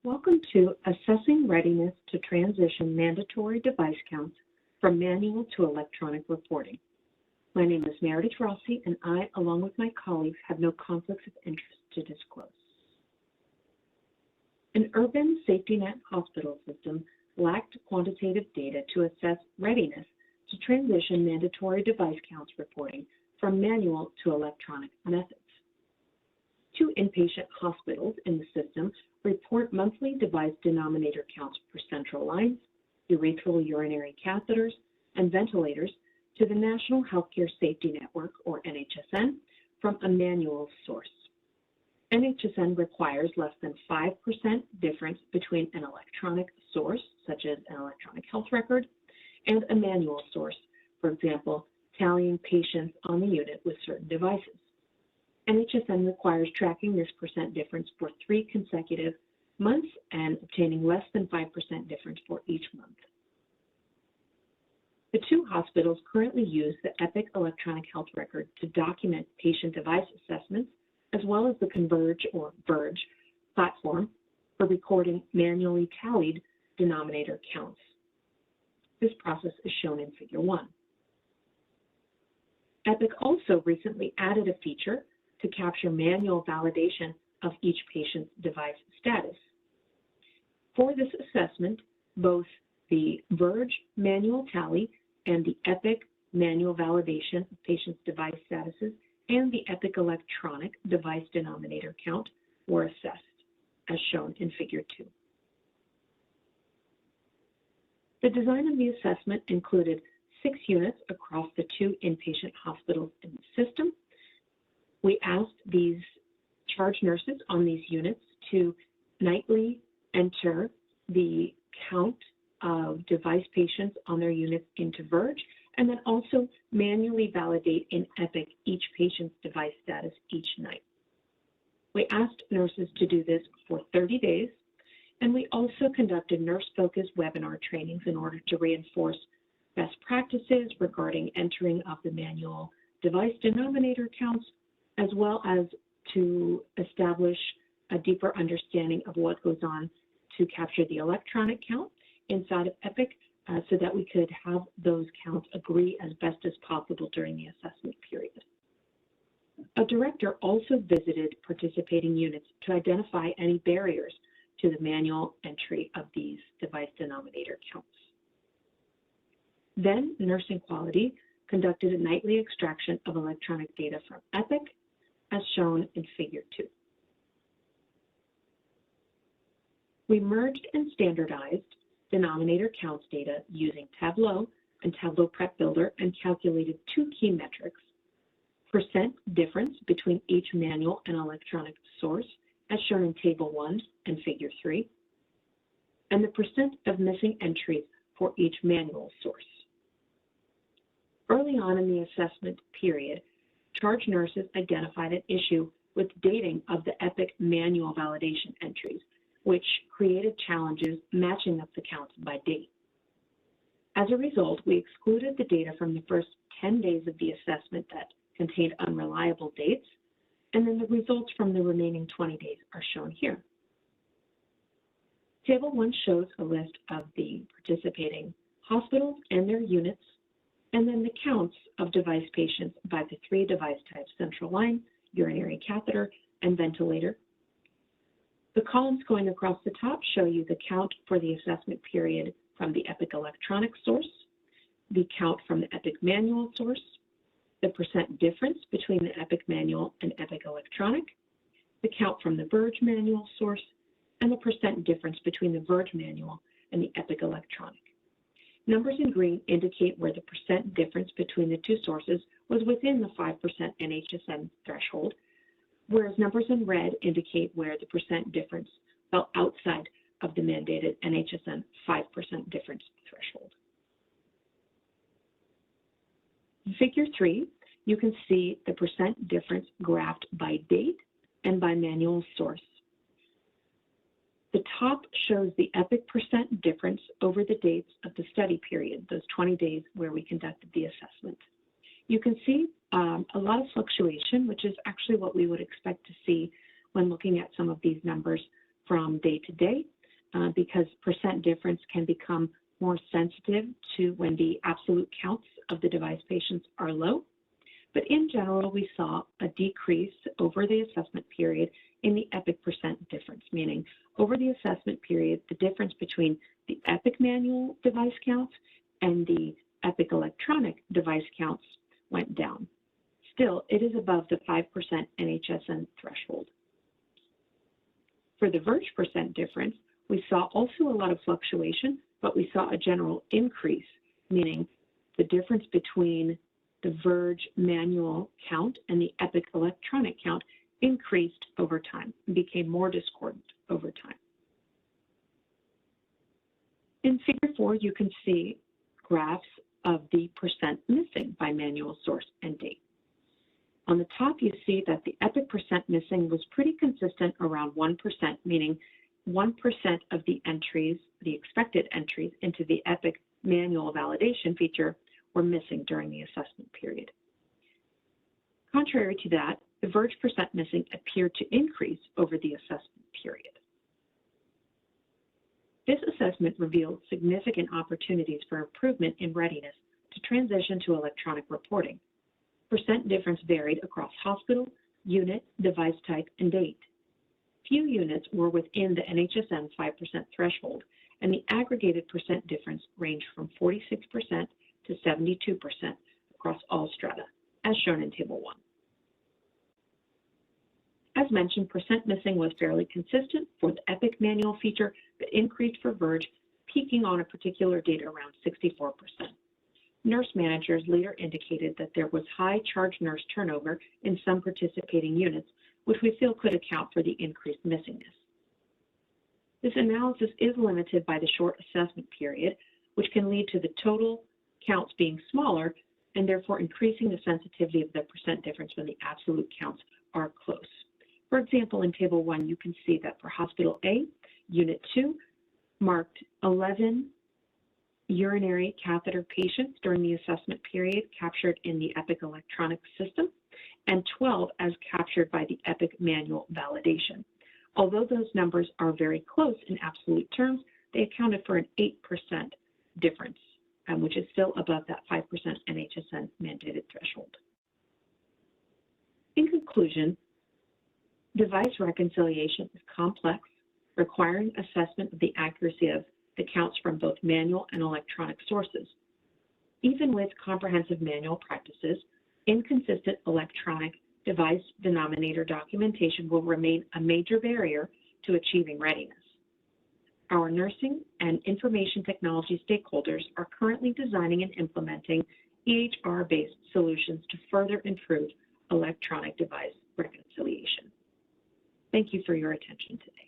Welcome to Assessing Readiness to Transition Mandatory Device Counts from Manual to Electronic Reporting. My name is Meredith Rossi, and I, along with my colleagues, have no conflicts of interest to disclose. An urban safety net hospital system lacked quantitative data to assess readiness to transition mandatory device counts reporting from manual to electronic methods. 2 inpatient hospitals in the system report monthly device denominator counts for central lines, urethral urinary catheters, and ventilators to the National Healthcare Safety Network, or NHSN, from a manual source. NHSN requires less than 5% difference between an electronic source, such as an electronic health record, and a manual source, for example, tallying patients on the unit with certain devices. NHSN requires tracking this percent difference for 3 consecutive months and obtaining less than 5% difference for each month. The 2 hospitals currently use the Epic electronic health record to document patient device assessments, as well as the Converge or Verge platform for recording manually tallied denominator counts. This process is shown in Figure 1. Epic also recently added a feature to capture manual validation of each patient's device status. For this assessment, both the Verge manual tally and the Epic manual validation of patients' device statuses and the Epic electronic device denominator count were assessed, as shown in Figure 2. The design of the assessment included 6 units across the 2 inpatient hospitals in the system. We asked these charge nurses on these units to nightly enter the count of device patients on their units into Verge, and then also manually validate in Epic each patient's device status each night. We asked nurses to do this for 30 days, and we also conducted nurse-focused webinar trainings in order to reinforce best practices regarding entering of the manual device denominator counts, as well as to establish a deeper understanding of what goes on to capture the electronic count inside of Epic so that we could have those counts agree as best as possible during the assessment period. A director also visited participating units to identify any barriers to the manual entry of these device denominator counts. Then nursing quality conducted a nightly extraction of electronic data from Epic, as shown in Figure 2. We merged and standardized denominator counts data using Tableau and Tableau Prep Builder and calculated 2 key metrics: percent difference between each manual and electronic source, as shown in Table 1 and Figure 3, and the percent of missing entries for each manual source. Early on in the assessment period, charge nurses identified an issue with dating of the Epic manual validation entries, which created challenges matching up the counts by date. As a result, we excluded the data from the first 10 days of the assessment that contained unreliable dates, and then the results from the remaining 20 days are shown here. Table 1 shows a list of the participating hospitals and their units, and then the counts of device patients by the 3 device types: central line, urinary catheter, and ventilator. The columns going across the top show you the count for the assessment period from the Epic electronic source, the count from the Epic manual source, the percent difference between the Epic manual and Epic electronic, the count from the Verge manual source, and the percent difference between the Verge manual and the Epic electronic. Numbers in green indicate where the percent difference between the 2 sources was within the 5% NHSN threshold, whereas numbers in red indicate where the percent difference fell outside of the mandated NHSN 5% difference threshold. In Figure 3, you can see the percent difference graphed by date and by manual source. The top shows the Epic percent difference over the dates of the study period, those 20 days where we conducted the assessment. You can see a lot of fluctuation, which is actually what we would expect to see when looking at some of these numbers from day to day because percent difference can become more sensitive to when the absolute counts of the device patients are low. But in general, we saw a decrease over the assessment period in the EPIC percent difference, meaning over the assessment period, the difference between the EPIC manual device counts and the EPIC electronic device counts went down. Still, it is above the 5% NHSN threshold. For the Verge percent difference, we saw also a lot of fluctuation, but we saw a general increase, meaning the difference between the Verge manual count and the EPIC electronic count increased over time and became more discordant over time. In Figure 4, you can see graphs of the percent missing by manual source and date. On the top, you see that the EPIC percent missing was pretty consistent around 1%, meaning 1% of the entries, the expected entries into the EPIC manual validation feature were missing during the assessment period. Contrary to that, the Verge percent missing appeared to increase over the assessment period. This assessment revealed significant opportunities for improvement in readiness to transition to electronic reporting. Percent difference varied across hospital, unit, device type, and date. Few units were within the NHSN 5% threshold, and the aggregated percent difference ranged from 46% to 72% across all strata, as shown in Table 1. As mentioned, percent missing was fairly consistent for the EPIC manual feature, but increased for Verge, peaking on a particular date around 64%. Nurse managers later indicated that there was high charge nurse turnover in some participating units, which we feel could account for the increased missingness. This analysis is limited by the short assessment period, which can lead to the total counts being smaller and therefore increasing the sensitivity of the percent difference when the absolute counts are close. For example, in Table 1, you can see that for Hospital A, Unit 2 marked 11 urinary catheter patients during the assessment period captured in the EPIC electronic system, and 12 as captured by the EPIC manual validation. Although those numbers are very close in absolute terms, they accounted for an 8% difference, which is still above that 5% NHSN mandated threshold. In conclusion, device reconciliation is complex, requiring assessment of the accuracy of the counts from both manual and electronic sources. Even with comprehensive manual practices, inconsistent electronic device denominator documentation will remain a major barrier to achieving readiness. Our nursing and information technology stakeholders are currently designing and implementing EHR-based solutions to further improve electronic device reconciliation. Thank you for your attention today.